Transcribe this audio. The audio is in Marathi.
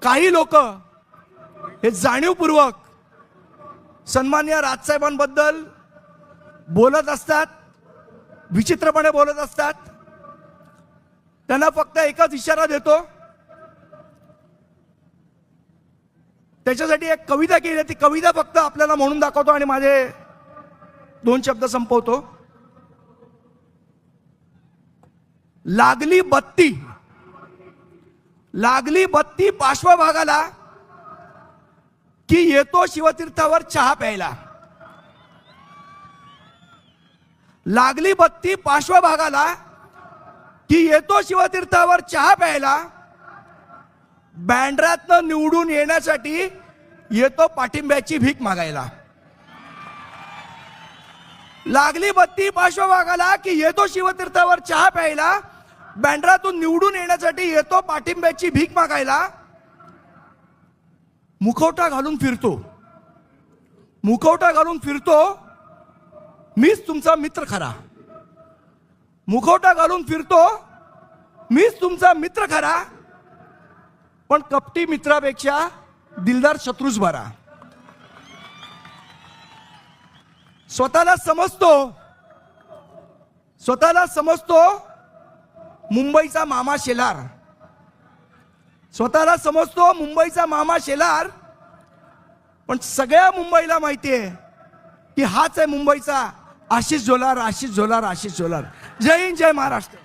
काही लोक हे जाणीवपूर्वक सन्माननीय राजसाहेबांबद्दल बोलत असतात, विचित्रपणे बोलत असतात. त्यांना फक्त एकच इशारा देतो, त्याच्यासाठी एक कविता केली, ती कविता फक्त आपल्याला म्हणून दाखवतो आणि माझे 2 शब्द संपवतो. लागली बत्ती, लागली बत्ती पार्श्वभागाला की येतो शिवतीर्थावर चहा प्यायला. लागली बत्ती पार्श्वभागाला की येतो शिवतीर्थावर चहा प्यायला. बँड्रातनं निवडून येण्यासाठी येतो पाठिंब्याची भीक मागायला. लागली बत्ती पार्श्वभागाला की येतो शिवतीर्थावर चहा प्यायला. बँड्रातून निवडून येण्यासाठी येतो पाठिंब्याची भीक मागायला. मुखवटा घालून फिरतो, मुखवटा घालून फिरतो, मीच तुमचा मित्र खरा. मुखवटा घालून फिरतो, मीच तुमचा मित्र खरा. पण कपटी मित्रापेक्षा दिलदार शत्रूच बरा. स्वतःला समजतो मुंबईचा मामा शेलार. स्वतःला समजतो मुंबईचा मामा शेलार. पण सगळ्या मुंबईला माहितीये की हाच आहे मुंबईचा आशिष झोलार, आशिष झोलार, आशिष झोलार. जय हिंद, जय महाराष्ट्र.